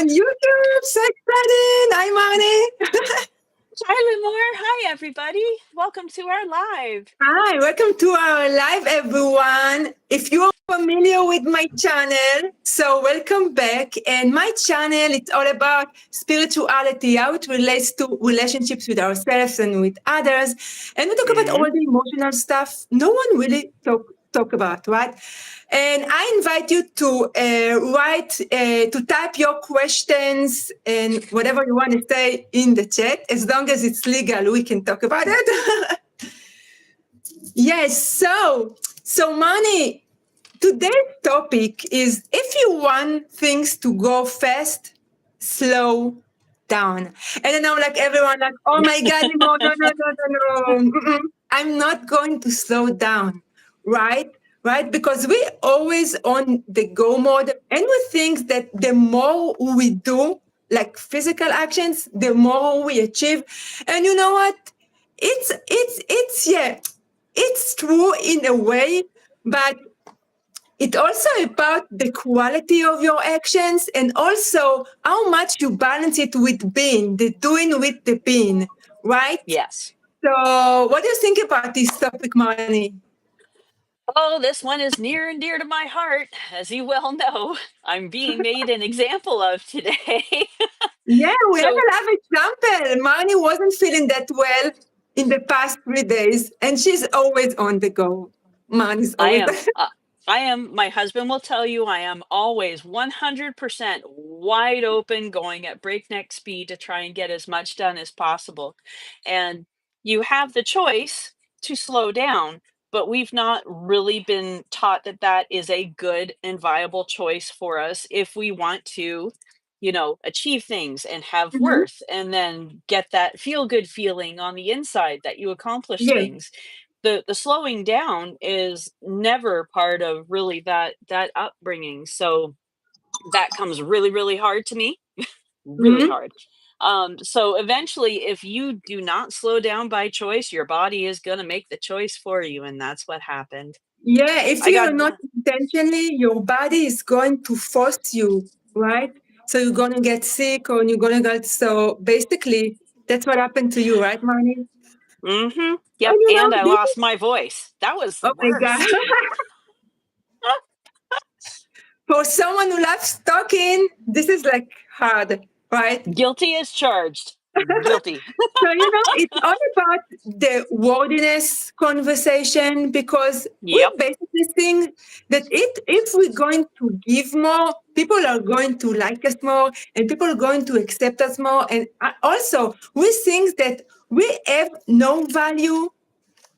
on YouTube. So excited. Hi, Marnie. Hi, Lemore. Hi, everybody. Welcome to our live. Hi, welcome to our live, everyone. If you're familiar with my channel, so welcome back. And my channel, it's all about spirituality, how it relates to relationships with ourselves and with others. And we talk about all Mhm. the emotional stuff no one really talk about, right? And I invite you to to type your questions and whatever you want to say in the chat. As long as it's legal, we can talk about it. Yes, so Mani, today's topic is if you want things to go fast, slow down. And then I'm like everyone like, oh my god, no, no, no, no, no, no. Mm-mm. I'm not going to slow down, right? Right? Because we always on the go mode and we think that the more we do like physical actions, the more we achieve. And you know what? It's true in a way, but it's also about the quality of your actions and also how much you balance it with being, the doing with the being, right? Yes. So, what do you think about this topic, Marnie? Oh, this one is near and dear to my heart. As you well know, I'm being made an example of today. Yeah, we have So a live example. Marnie wasn't feeling that well in the past 3 days, and she's always on the go. Marnie's I always. am, my husband will tell you, I am always 100% wide open, going at breakneck speed to try and get as much done as possible. And you have the choice to slow down, but we've not really been taught that that is a good and viable choice for us if we want to, achieve things and have Mhm. worth and then get that feel good feeling on the inside that you accomplish Yes. things. The slowing down is never part of really that upbringing, so that comes really hard to me, really Mhm. hard. So eventually, if you do not slow down by choice, your body is going to make the choice for you, and that's what happened. Yeah, if I you're got not intentionally, your body is going to force you, right? So you're gonna get sick or you're gonna get so basically that's what happened to you, right, Marnie? yep, And and I this lost is my voice. That was the oh my god. worst. For someone who loves talking, this is like hard, right? Guilty as charged. Guilty. So, it's all about the worthiness conversation because we Yep. basically think that if we're going to give more, people are going to like us more and people are going to accept us more. And also, we think that we have no value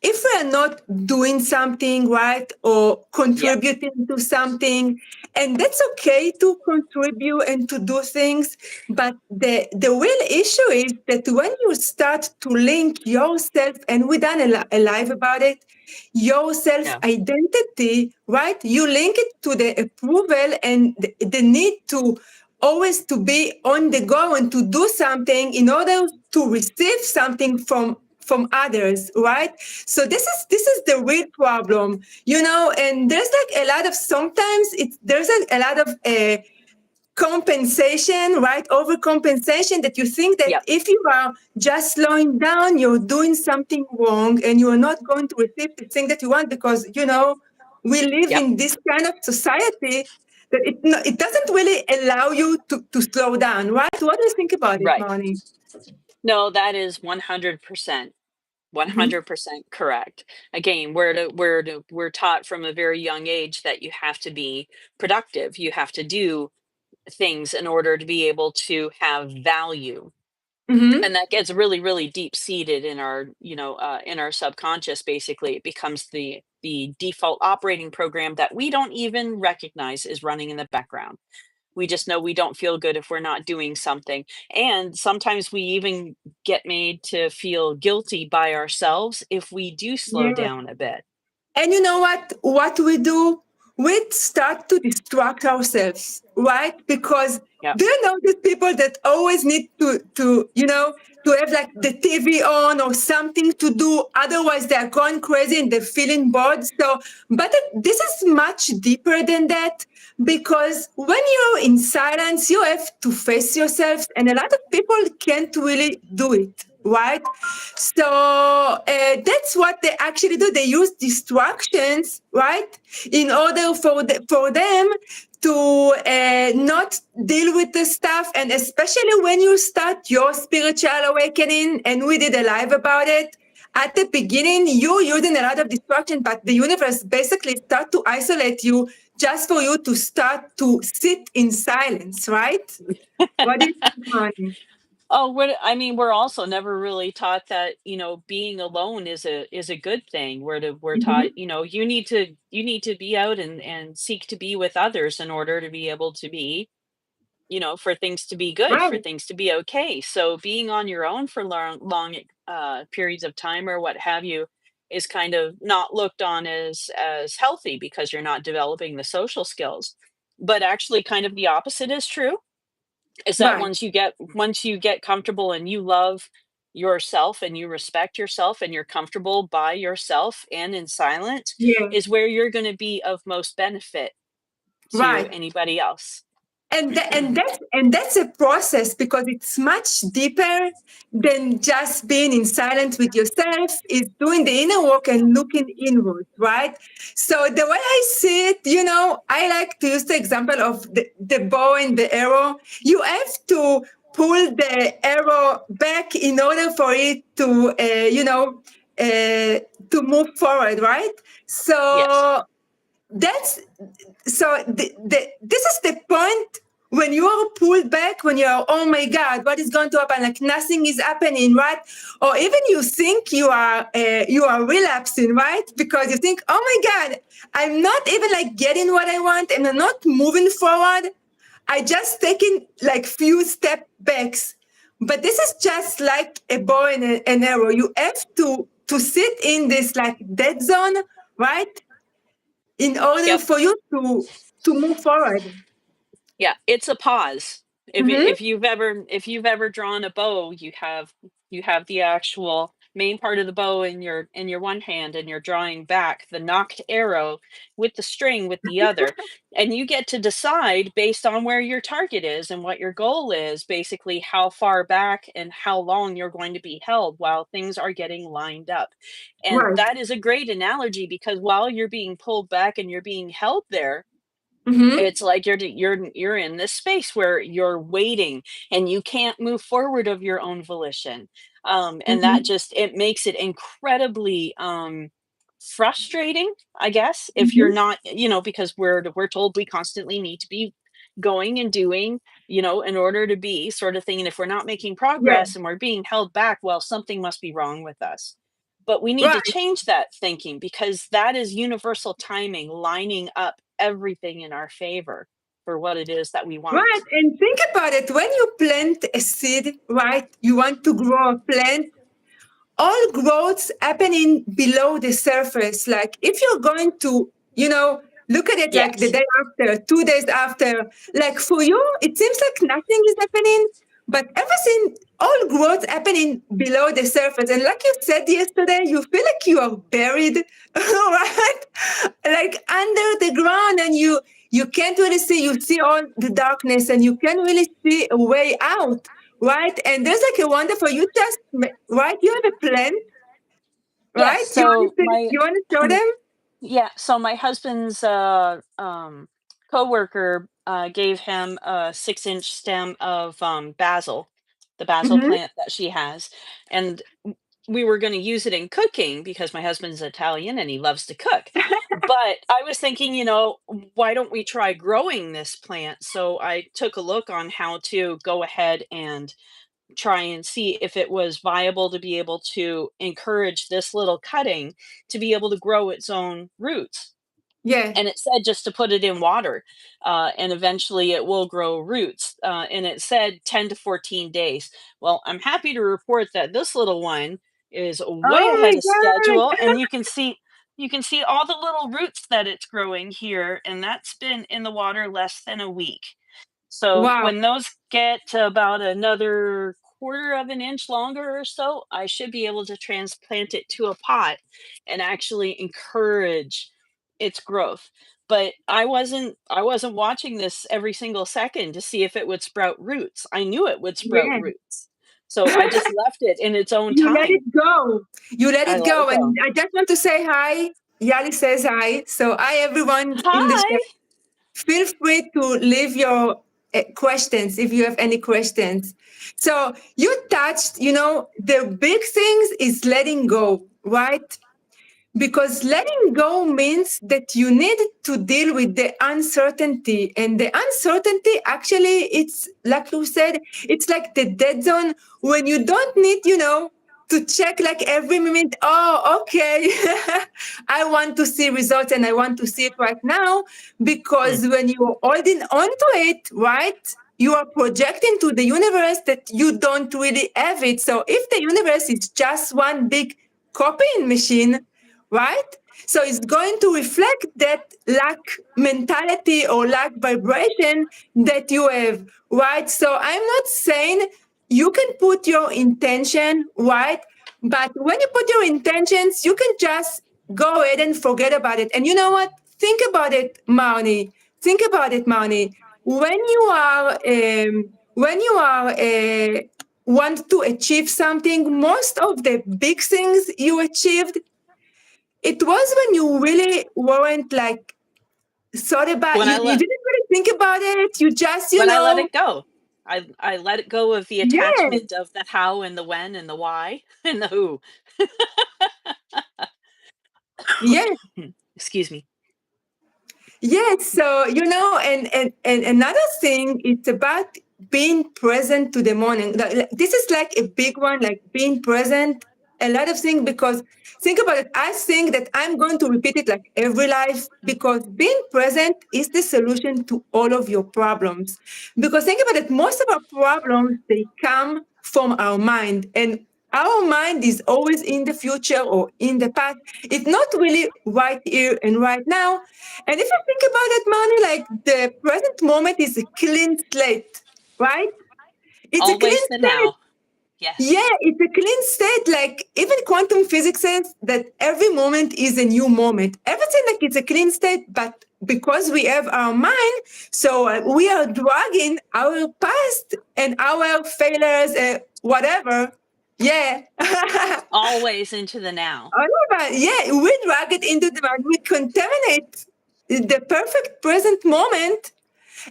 if we're not doing something right or Yep. contributing to something. And that's okay to contribute and to do things, but the real issue is that when you start to link yourself, and we done a live about it, your self Yeah. identity, right, you link it to the approval and the need to always to be on the go and to do something in order to receive something from others, right? So this is the real problem, and there's like a lot of sometimes there's a lot of compensation, right? Overcompensation that you think that Yep. if you are just slowing down, you're doing something wrong and you're not going to receive the thing that you want because, we live Yep. in this kind of society that it doesn't really allow you to slow down, right? What do you think about it, Right. Marnie? No, that is 100%. Mm-hmm. 100% correct. Again, we're taught from a very young age that you have to be productive. You have to do things in order to be able to have value. Mm-hmm. And that gets really deep seated in our, in our subconscious. Basically, it becomes the default operating program that we don't even recognize is running in the background. We just know we don't feel good if we're not doing something. And sometimes we even get made to feel guilty by ourselves if we do slow Yeah. down a bit. And you know what? What we do, we start to distract ourselves, right? Because Yep. do you know these people that always need to have like the TV on or something to do? Otherwise, they're going crazy and they're feeling bored. So, but this is much deeper than that because when you're in silence, you have to face yourself, and a lot of people can't really do it, right? So that's what they actually do. They use distractions, right, in order for them to not deal with the stuff. And especially when you start your spiritual awakening, and we did a live about it, at the beginning, you're using a lot of distraction, but the universe basically start to isolate you just for you to start to sit in silence, right? What do you think, Marty? Oh, what I mean, we're also never really taught that, being alone is a good thing. We're Mm-hmm. taught, you need to be out and seek to be with others in order to be able to be, for things to be good, for Right, things to be okay. So being on your own for long periods of time or what have you is kind of not looked on as healthy because you're not developing the social skills. But actually, kind of the opposite is true, is that right. once you get comfortable and you love yourself and you respect yourself and you're comfortable by yourself and in silence, Yeah, is where you're going to be of most benefit to right. anybody else. And that's a process, because it's much deeper than just being in silence with yourself. It's doing the inner work and looking inward, right? So the way I see it, I like to use the example of the bow and the arrow. You have to pull the arrow back in order for it to to move forward, right? Yes. So that's so this is the point when you are pulled back, when you're, oh my god, what is going to happen, like nothing is happening, right? Or even you think you are relapsing, right? Because you think, oh my god, I'm not even like getting what I want, and I'm not moving forward. I just taking like few step backs. But this is just like a bow and an arrow. You have to sit in this like dead zone, right, in order Yep. for you to move forward. Yeah, it's a pause. If y Mm-hmm. if you've ever drawn a bow, you have the actual main part of the bow in your one hand, and you're drawing back the nocked arrow with the string with the other, and you get to decide based on where your target is and what your goal is, basically how far back and how long you're going to be held while things are getting lined up. And Right. that is a great analogy because while you're being pulled back and you're being held there, Mm-hmm. it's like you're in this space where you're waiting and you can't move forward of your own volition. And that Mm-hmm. just it makes it incredibly frustrating, I guess, if you're Mm-hmm. not, because we're told we constantly need to be going and doing, in order to be sort of thing. And if we're not making Yeah. progress and we're being held back, well, something must be wrong with us. But we need to Right. change that thinking because that is universal timing lining up everything in our favor for what it is that we Right. want. And think about it. When you plant a seed, right, you want to grow a plant, all growths happening below the surface. Like if you're going to, look at it like the Yes. day after, 2 days after, like for you, it seems like nothing is happening, but everything, all growth happening below the surface. And like you said yesterday, you feel like you are buried, right? Like under the ground, and you can't really see, you see all the darkness, and you can't really see a way out, right? And there's like a wonderful, right, you have a plan, Yes. right? You want So to my you want to show them? yeah, so my husband's coworker gave him a 6-inch stem of basil, the basil Mm-hmm. plant that she has, and we were going to use it in cooking because my husband's Italian and he loves to cook. But I was thinking, why don't we try growing this plant? So I took a look on how to go ahead and try and see if it was viable to be able to encourage this little cutting to be able to grow its own roots. Yeah. And it said just to put it in water, and eventually it will grow roots. And it said 10 to 14 days. Well, I'm happy to report that this little one is way Oh ahead my of schedule, god. and you can see all the little roots that it's growing here, and that's been in the water less than a week. So Wow. when those get to about another quarter of an inch longer or so, I should be able to transplant it to a pot and actually encourage its growth. but I wasn't watching this every single second to see if it would sprout roots. I knew it would sprout Yeah. roots. So I just left it in its own You let it time. go. You let I it let go. it And go. I just want to say hi. Yali says hi. So hi, everyone in the Hi. chat. Feel free to leave your questions if you have any questions. So you touched, the big things is letting go, right? Because letting go means that you need to deal with the uncertainty, and the uncertainty actually, it's like you said, it's like the dead zone when you don't need, to check like every minute. Oh, okay. I want to see results and I want to see it right now, Mm, because when you're holding on to it, right, you are projecting to the universe that you don't really have it. So if the universe is just one big copying machine, right? So it's going to reflect that lack mentality or lack vibration that you have, right? So I'm not saying you can put your intention, right? But when you put your intentions, you can just go ahead and forget about it. And you know what? Think about it, Marnie. Think about it, Marnie. When you are want to achieve something, most of the big things you achieved, it was when you really weren't like thought about, when you I you let didn't really think about it. You just, when I let it go. I let it go of the yes, attachment of the how and the when and the why and the who. yes. Excuse me. Yes, so and another thing, it's about being present to the morning. This is like a big one, like being present. A lot of things, because think about it. I think that I'm going to repeat it like every life, because being present is the solution to all of your problems. Because think about it, most of our problems, they come from our mind, and our mind is always in the future or in the past. It's not really right here and right now. And if you think about it, Manny, like the present moment is a clean slate, right? It's a clean Always the slate. now. Yes. Yeah, it's a clean state. Like even quantum physics says that every moment is a new moment. Everything like it's a clean state, but because we have our mind, so we are dragging our past and our failures, whatever. Yeah. Always into the now. However, yeah, we drag it into the mind. We contaminate the perfect present moment,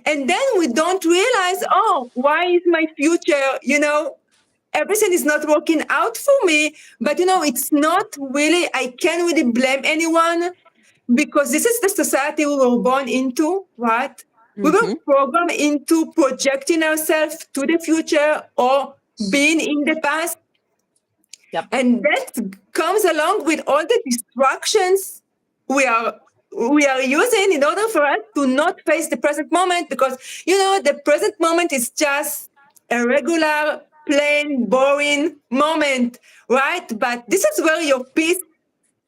and then we don't realize, oh, why is my future, everything is not working out for me. But it's not really, I can't really blame anyone, because this is the society we were born into, right? We were Mhm. programmed into projecting ourselves to the future or being in the past. Yep. And that comes along with all the distractions we are we are using in order for us to not face the present moment, because the present moment is just a regular plain boring moment, right? But this is where your peace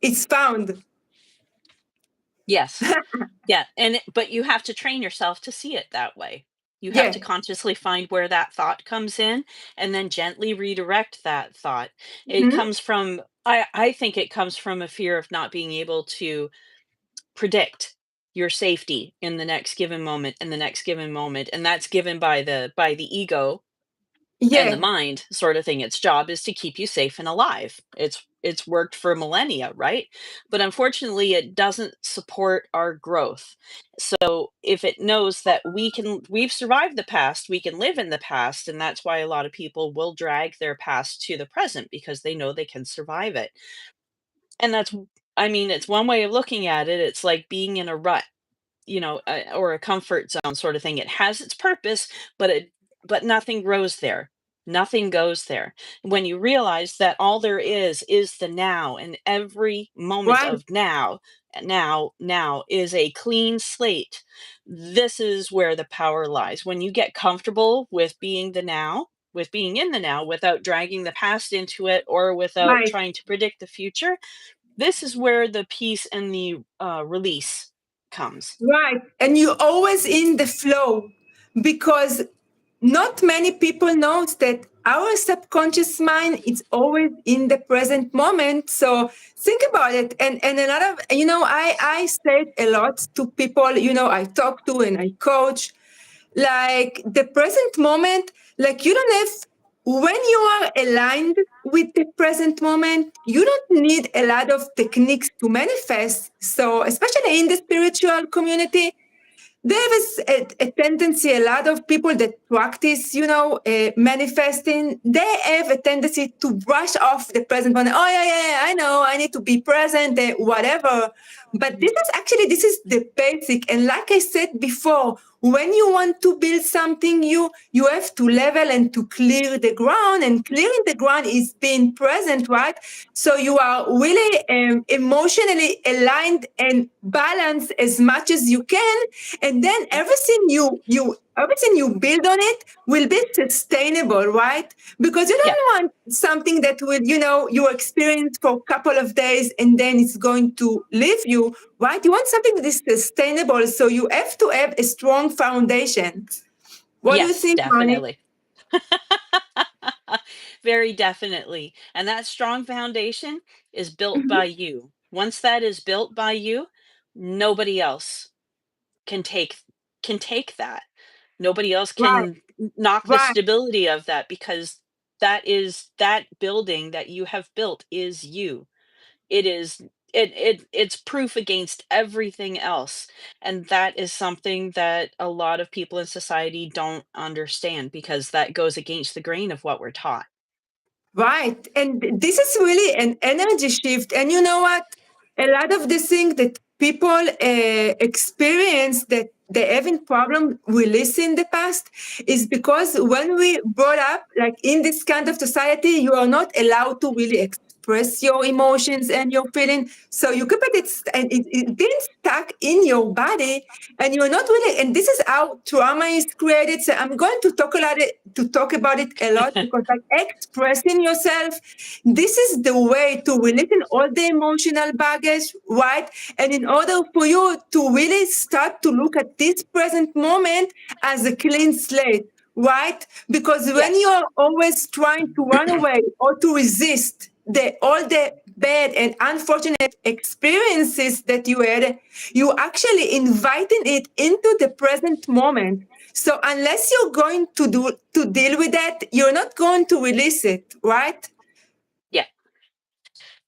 is found. Yes. Yeah, but you have to train yourself to see it that way. You have Yeah. to consciously find where that thought comes in and then gently redirect that thought. It Mhm. comes from I think it comes from a fear of not being able to predict your safety in the next given moment in the next given moment, and that's given by the ego and the Yeah. mind sort of thing. Its job is to keep you safe and alive. It's worked for millennia, right? But unfortunately, it doesn't support our growth. So if it knows that we've survived the past, we can live in the past, and that's why a lot of people will drag their past to the present because they know they can survive it. And I mean, it's one way of looking at it. It's like being in a rut, or a comfort zone sort of thing. It has its purpose, but nothing grows there. Nothing goes there. When you realize that all there is the now, and every moment Right. of now is a clean slate. This is where the power lies. When you get comfortable with being the now, with being in the now without dragging the past into it or without Right. trying to predict the future, this is where the peace and the release comes. Right. And you're always in the flow, because not many people knows that our subconscious mind is always in the present moment. So think about it. And a lot of, I say it a lot to people, I talk to and I coach, like the present moment, like you don't have, when you are aligned with the present moment, you don't need a lot of techniques to manifest. So especially in the spiritual community, there is a tendency, a lot of people that practice, manifesting, they have a tendency to brush off the present moment. Oh, yeah, yeah, yeah, I know, I need to be present, whatever. But this is the basic. And like I said before, when you want to build something, you have to level and to clear the ground. And clearing the ground is being present, right? So you are really emotionally aligned and balanced as much as you can, and then Yeah. everything you build on it will be sustainable, right? Because you Yeah. don't want something that will, you experience for a couple of days and then it's going to leave you, right? You want something that is sustainable, so you have to have a strong foundation. What do you Yes, think, Moni? definitely. Very definitely. And that strong foundation is built by Mhm. you. Once that is built by you, nobody else can take that. Nobody else Right, can knock the right. stability of that, because that building that you have built is you. It is it's proof against everything else, and that is something that a lot of people in society don't understand, because that goes against the grain of what we're taught. Right. And this is really an energy shift. And you know what? A lot of the things that people experience that they having problem releasing in the past is because when we brought up, like in this kind of society, you are not allowed to really express your emotions and your feeling. So you keep it, and it being stuck in your body, and you're not really, and this is how trauma is created. So I'm going to talk about it a lot, because like expressing yourself, this is the way to release all the emotional baggage, right? And in order for you to really start to look at this present moment as a clean slate, right? Because when Yes. you're always trying to run away or to resist all the bad and unfortunate experiences that you had, you actually inviting it into the present moment. So unless you're going to deal with that, you're not going to release it, right? Yeah.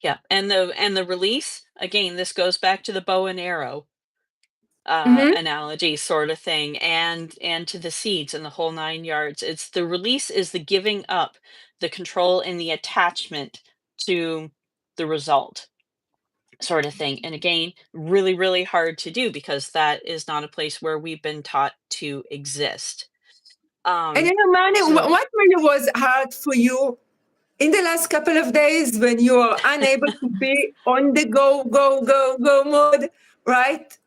Yeah. And the release, again, this goes back to the bow and arrow Mm-hmm. analogy sort of thing, and to the seeds and the whole 9 yards. It's the release is the giving up the control and the attachment to the result, sort of thing. And again, really, really hard to do, because that is not a place where we've been taught to exist. And Um, you know, Manny, so what really was hard for you in the last couple of days when you are unable to be on the go, go, go, go mode, right?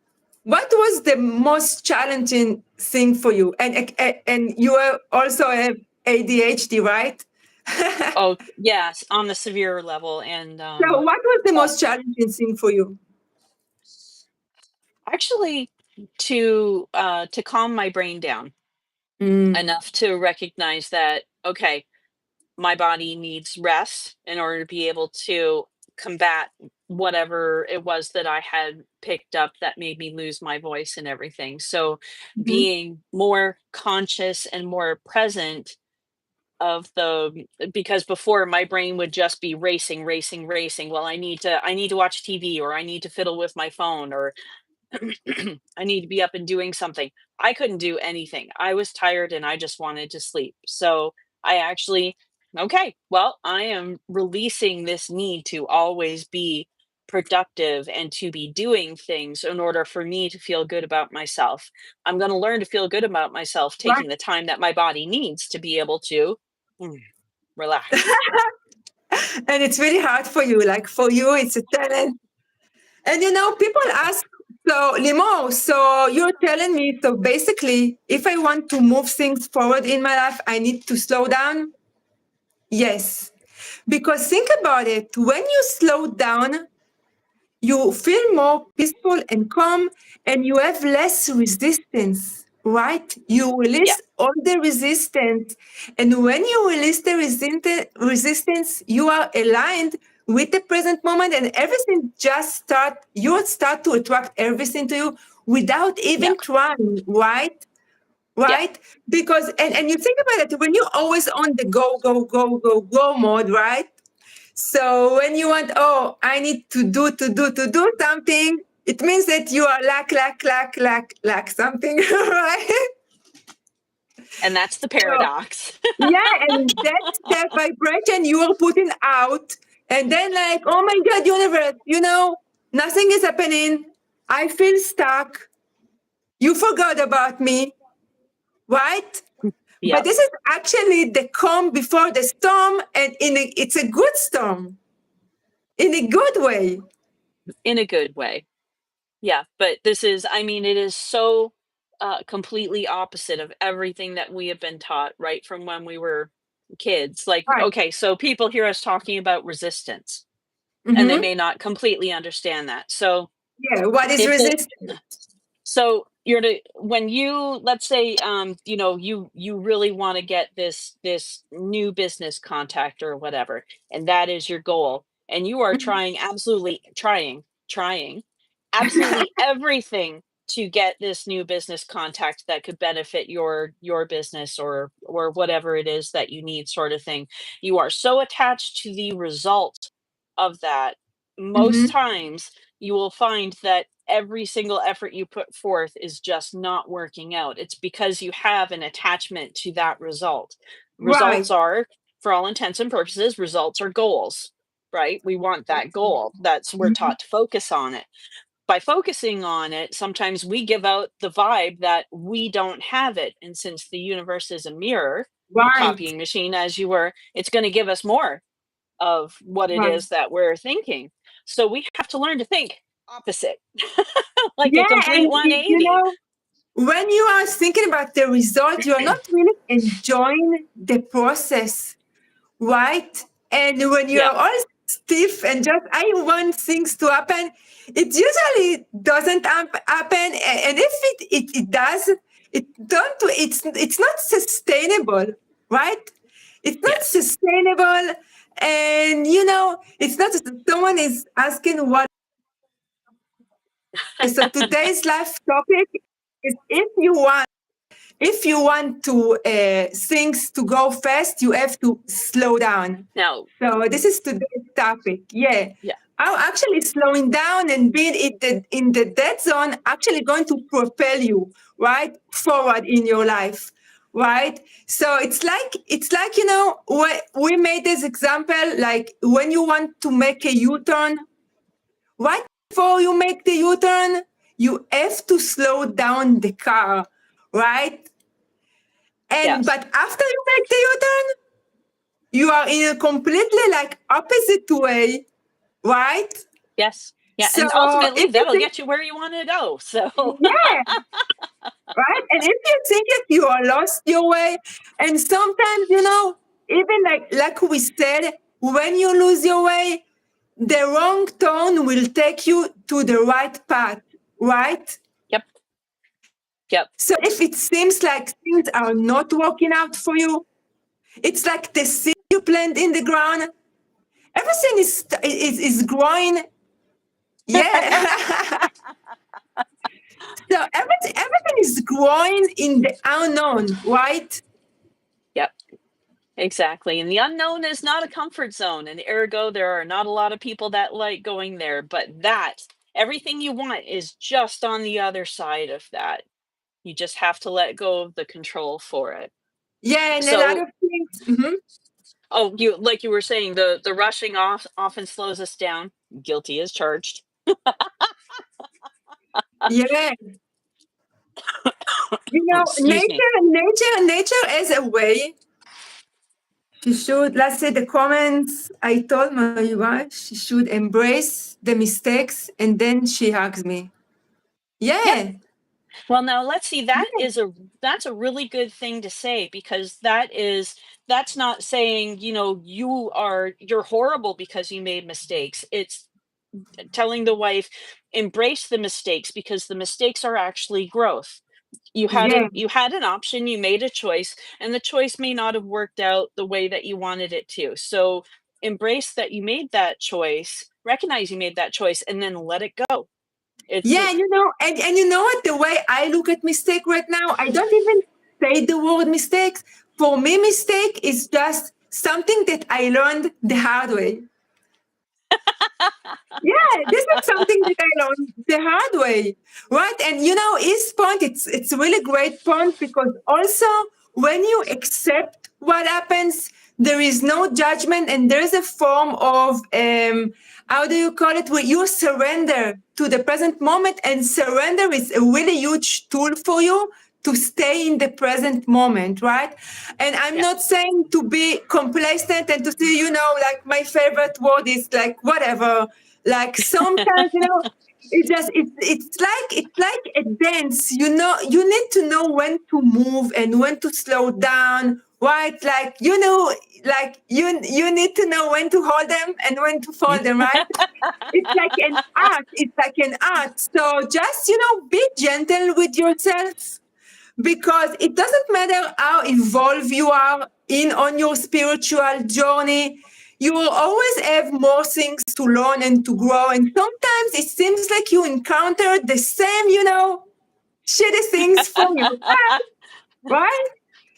What was the most challenging thing for you? And you also have ADHD, right? oh yes, on the severe level. And So what was the uh, most challenging thing for you? actually, to calm my brain down Mm. enough to recognize that, okay, my body needs rest in order to be able to combat whatever it was that I had picked up that made me lose my voice and everything. So Mhm. being more conscious and more present of the, because before my brain would just be racing, racing, racing. Well, I need to watch TV, or I need to fiddle with my phone, or I need to be up and doing something. I couldn't do anything. I was tired and I just wanted to sleep. So I actually, okay, well, I am releasing this need to always be productive and to be doing things in order for me to feel good about myself. I'm going to learn to feel good about myself, Right. taking the time that my body needs to be able to mm, relax. And it's really hard for you. Like for you, it's a talent. And people ask, so Limo, so you're telling me, so basically, if I want to move things forward in my life, I need to slow down? Yes. Because think about it, when you slow down, you feel more peaceful and calm, and you have less resistance, right? You Yeah. release all the resistance. And when you release the resistance, you are aligned with the present moment, and everything just you will start to attract everything to you without Yeah. even trying, right? Yeah. Right? Because, and you think about it, when you're always on the go, go, go, go, go mode, right? So when you want, oh, I need to do something, it means that you are lack something, right? And that's the So paradox. yeah, and that's the vibration you are putting out. And then like, oh my God, universe, nothing is happening. I feel stuck. You forgot about me, right? But Yep. this is actually the calm before the storm, and it's a good storm in a good way. In a good way. Yeah, but this is, I mean, it is so completely opposite of everything that we have been taught right from when we were kids. Like, Right. okay, so people hear us talking about resistance and they Mm-hmm. may not completely understand that. So Yeah. What is if the resistance? so you're to when you, let's say, you really want to get this new business contact or whatever, and that is your goal, and you are Mhm. trying absolutely everything to get this new business contact that could benefit your business or whatever it is that you need, sort of thing. You are so attached to the result of that. Most Mhm. times you will find that every single effort you put forth is just not working out. It's because you have an attachment to that result. Results Right. are, for all intents and purposes, results are goals, right? We want that goal. That's, we're Mhm. taught to focus on it. By focusing on it, sometimes we give out the vibe that we don't have it. And since the universe is a mirror, a Right. copying machine, as you were, it's going to give us more of what it Right. is that we're thinking. So we have to learn to think opposite, like a Yeah, complete and 180. when you are thinking about the result, you are not really enjoying the process, right? And when you Yeah. are all stiff and just I want things to happen, it usually doesn't happen. And if it does, it's not sustainable, right? It's not Yes. sustainable, and it's not. Someone is asking what. So today's life topic is if you want to things to go fast, you have to slow down. Now, So this is today's topic. Yeah. yeah. How actually slowing down and being in the dead zone actually going to propel you right forward in your life, right? So it's like we made this example like when you want to make a U-turn, right before you make the U-turn, you have to slow down the car, right? And Yes. but after you make the U-turn, you are in a completely like opposite way, right? Yes. Yeah. So And ultimately, if you that'll think, get you where you want to go. So, yeah, right, and if you think that you are lost your way, and sometimes even like we said, when you lose your way, the wrong tone will take you to the right path, right? yep. Yep. So if it seems like things are not working out for you, it's like the seed you plant in the ground. Everything is growing. Yeah. So everything is growing in the unknown, right? Yep. Exactly. And the unknown is not a comfort zone. And ergo, there are not a lot of people that like going there. But that, everything you want is just on the other side of that. You just have to let go of the control for it. Yeah, and a lot So, of things. oh, you, like you were saying, the rushing off often slows us down. Guilty as charged. Yeah, Excuse me. nature has a way. She should, let's say, the comments. I told my wife she should embrace the mistakes, and then she hugs me. Yep. Yeah, Well, now let's see. yeah, That's a really good thing to say, because that's not saying, you're horrible because you made mistakes. It's telling the wife, embrace the mistakes because the mistakes are actually growth. Yeah. You had an option, you made a choice, and the choice may not have worked out the way that you wanted it to. So embrace that you made that choice, recognize you made that choice, and then let it go. It's Yeah, and you know what? The way I look at mistake right now, I don't even say the word mistakes. For me, mistake is just something that I learned the hard way. Yeah, this is something that I learned the hard way, right? And his point, it's a really great point because also when you accept what happens, there is no judgment and there is a form of how do you call it? Where you surrender to the present moment, and surrender is a really huge tool for you to stay in the present moment, right? And I'm yeah. not saying to be complacent and to say, like my favorite word is like whatever. Like sometimes, it's like a dance. You need to know when to move and when to slow down, right? Like you need to know when to hold them and when to fold them, right? It's like an art. It's like an art. So just be gentle with yourself, because it doesn't matter how evolved you are in on your spiritual journey. You will always have more things to learn and to grow, and sometimes it seems like you encounter the same shitty things from your past, right?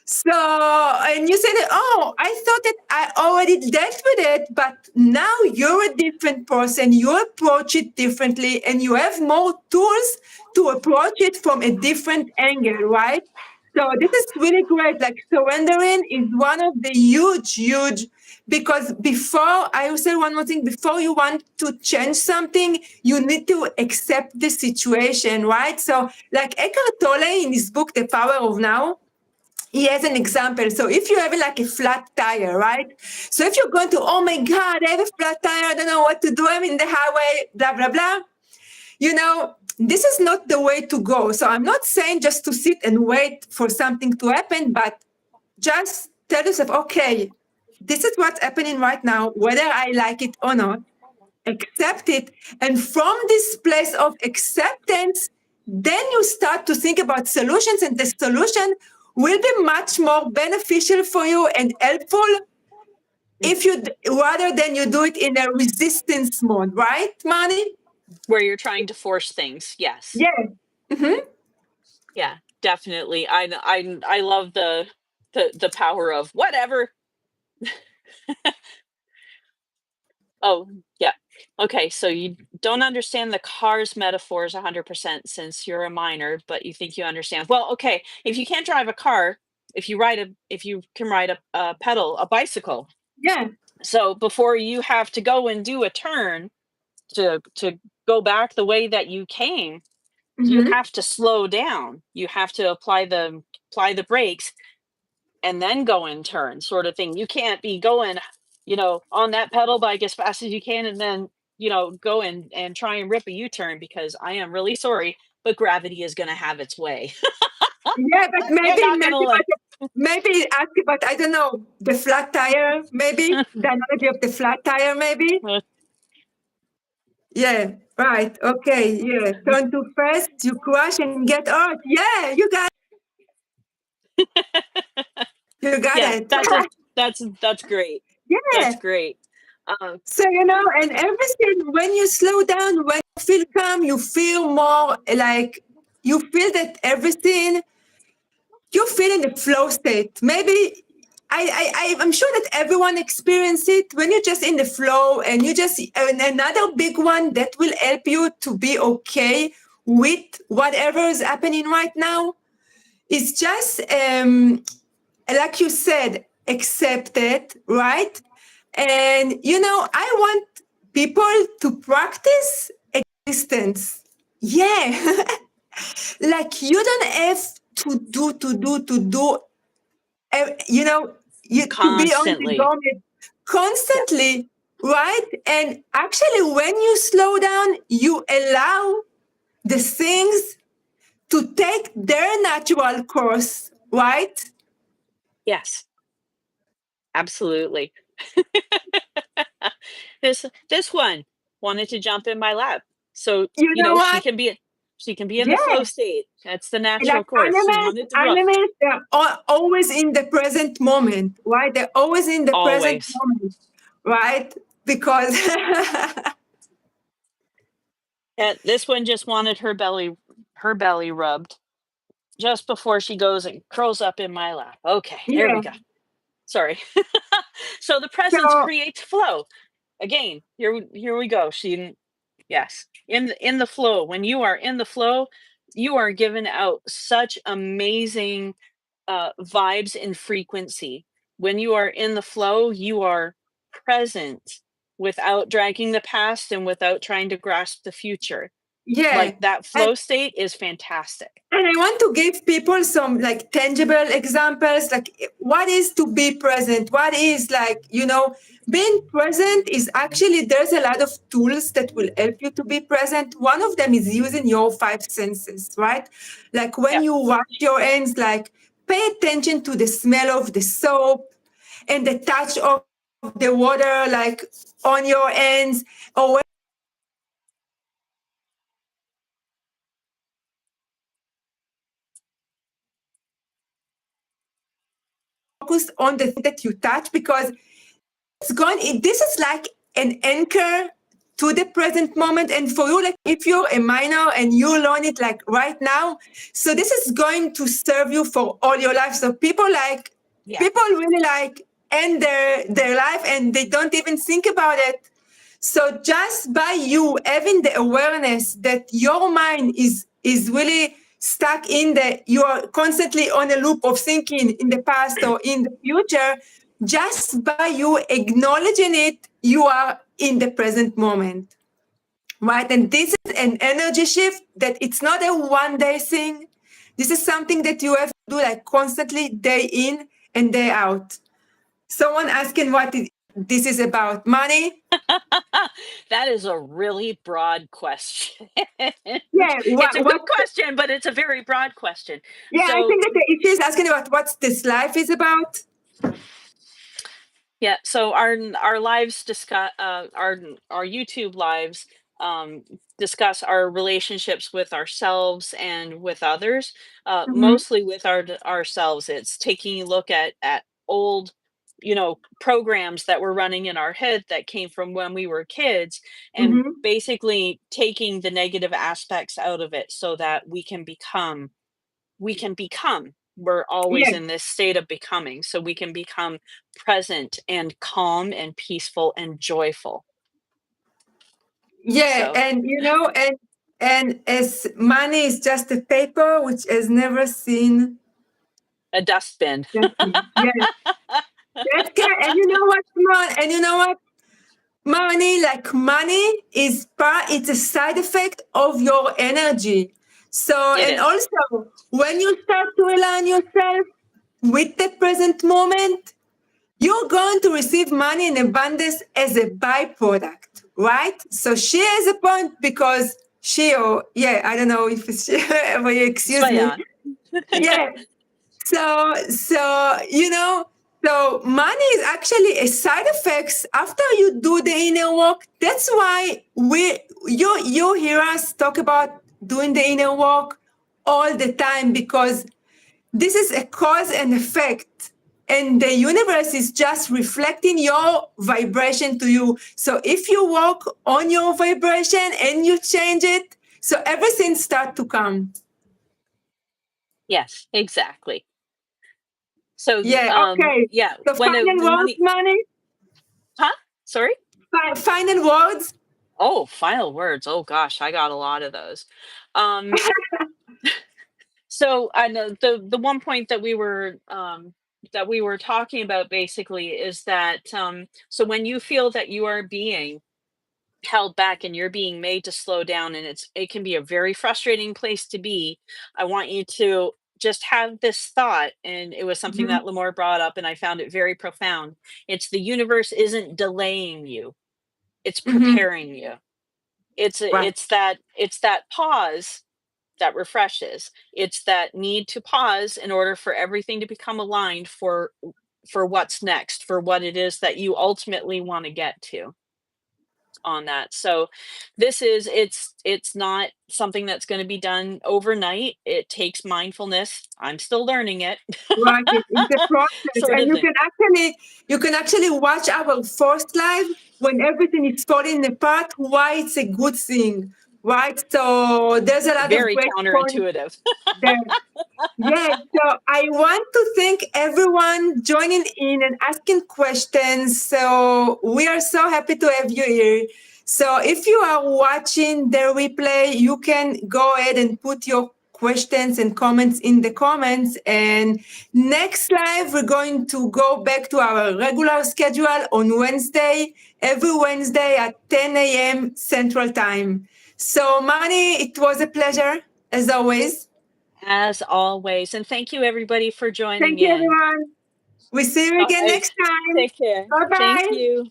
So, and you said, oh, I thought that I already dealt with it, but now you're a different person. You approach it differently and you have more tools to approach it from a different angle, right? So, this is really great. Like, surrendering is one of the huge, because I will say one more thing, before you want to change something, you need to accept the situation, right? So, like Eckhart Tolle in his book, The Power of Now, he has an example. So if you have like a flat tire, right? So if you're going to, oh my God, I have a flat tire, I don't know what to do, I'm in the highway, blah, blah, blah. This is not the way to go. So I'm not saying just to sit and wait for something to happen, but just tell yourself, okay, this is what's happening right now, whether I like it or not, accept it. And from this place of acceptance, then you start to think about solutions, and the solution will be much more beneficial for you and helpful if you rather than you do it in a resistance mode, right, Mani? Where you're trying to force things. Yes. Yeah. Hmm. Yeah, definitely. I love the power of whatever. Oh, yeah. Okay, so you don't understand the cars metaphors 100% since you're a minor, but you think you understand. Well, okay, if you can't drive a car, if you can ride a bicycle. Yeah. So before you have to go and do a turn to go back the way that you came, you Hmm. have to slow down. You have to apply the brakes and then go in turn, sort of thing. You can't be going, on that pedal bike as fast as you can and then, go and try and rip a U-turn, because I am really sorry, but gravity is going to have its way. Yeah, but You're maybe, not going to like maybe ask about, I don't know, the flat tire, maybe the analogy of the flat tire, maybe. Yeah, right. Okay. Yeah. Turn too fast, you crash and get hurt. Yeah, you got Yeah, it. that's great. That's Yeah. great. Um, So, and everything, when you slow down, when you feel calm, you feel more like you feel that everything, you feel in the flow state. Maybe I'm sure that everyone experiences it when you're just in the flow, and and another big one that will help you to be okay with whatever is happening right now is just, like you said, accept it, right? And I want people to practice existence. Yeah. Like you don't have to do you know to be on the Constantly. go constantly, right? And actually, when you slow down, you allow the things to take their natural course, right? Yes, absolutely. This one wanted to jump in my lap. So, You know she what? can be. She can be in the flow Yeah. state. That's the Like natural course. She wanted to rub. animals, they're always in the present moment, right? They're always in the present Always. moment, right? Because And this one just wanted her belly rubbed just before she goes and curls up in my lap. Okay, there we yeah. go. Sorry. So the presence So creates flow. Again, here we go. Yes, in the flow. When you are in the flow, you are given out such amazing vibes and frequency. When you are in the flow, you are present without dragging the past and without trying to grasp the future. yeah. Like that And flow state is fantastic. And I want to give people some like tangible examples, like what is to be present? What is like, being present is actually, there's a lot of tools that will help you to be present. One of them is using your five senses, right? Like when Yeah. you wash your hands, like pay attention to the smell of the soap and the touch of the water, like on your hands, or when focus on the thing that you touch, because this is like an anchor to the present moment. And for you, like if you're a minor and you learn it like right now, so this is going to serve you for all your life. So Yeah. people really like end their life and they don't even think about it. So just by you having the awareness that your mind is really stuck in you are constantly on a loop of thinking in the past or in the future, just by you acknowledging it, you are in the present moment, right? And this is an energy shift that it's not a one day thing. This is something that you have to do like constantly, day in and day out. Someone asking this is about money. That is a really broad question. Yeah, It's a good question, but it's a very broad question. yeah, I So think that if she's asking about what this life is about. yeah, so our lives discuss our YouTube lives um, discuss our relationships with ourselves and with others. Mm-hmm, Mostly with ourselves. It's taking a look at old, programs that were running in our head that came from when we were kids, and mm-hmm. basically taking the negative aspects out of it so that we can become. We're always Yeah, in this state of becoming, so we can become present and calm and peaceful and joyful. yeah, So, and and as money is just a paper which has never seen a dustbin. justice. Yeah, that's good. And you know what, Simone? And you know what? Money is it's a side effect of your energy. So, It and is. also when you start to align yourself with the present moment, you're going to receive money in abundance as a byproduct, right? So she has a point, because yeah, I don't know if it's she, will you excuse me? Swaya. Yeah. So money is actually a side effects after you do the inner work. That's why you hear us talk about doing the inner work all the time, because this is a cause and effect. And the universe is just reflecting your vibration to you. So if you work on your vibration and you change it, so everything start to come. Yes, exactly. So, Yeah, okay. yeah, So when the final the words, money. money. Huh? Sorry? Final words. Oh, final words. Oh gosh, I got a lot of those. Um, so I know the one point that we were talking about basically is that so when you feel that you are being held back and you're being made to slow down, and it can be a very frustrating place to be. I want you to just have this thought, and it was something Hmm. that Lamore brought up and I found it very profound. It's the universe isn't delaying you, it's Hmm. preparing you. it's Right. it's that pause that refreshes. It's that need to pause in order for everything to become aligned for what's next, for what it is that you ultimately want to get to. on that. So it's not something that's going to be done overnight. It takes mindfulness. I'm still learning it. Right, it's a process, Sort and of thing. you can actually watch our first live when everything is falling apart. Why it's a good thing, right? So there's a lot of Very great points counterintuitive. there. Yes, so I want to thank everyone joining in and asking questions. So we are so happy to have you here. So if you are watching the replay, you can go ahead and put your questions and comments in the comments. And next live, we're going to go back to our regular schedule on Wednesday, every Wednesday at 10 a.m. Central Time. So Mani, it was a pleasure as always. As always. And thank you everybody for joining Thank you, in. everyone. We see you All again right. next time. Take care. Bye Thank bye. you.